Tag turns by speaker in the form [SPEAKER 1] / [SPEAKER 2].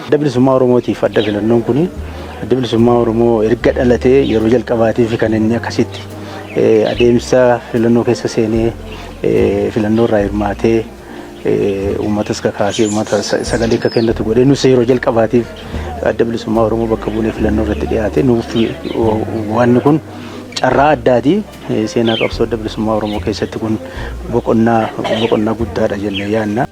[SPEAKER 1] Adda bilisummaa Oromootiif adda filannoon kuni adda bilisummaa Oromoo erga dhalatee yeroo jalqabaatiif kan inni akkasitti adeemsa filannoo keessa seenee filannoo irraa hirmaatee uummatas kakaasee uummata sagalee akka kennatu godhee nus yeroo jalqabaatiif adda bilisummaa Oromoo bakka buunee filannoo irratti dhiyaate nuuf waan kun carraa addaati seenaa qabsoo adda bilisummaa Oromoo keessatti kun boqonnaa guddaadha jennee yaadna.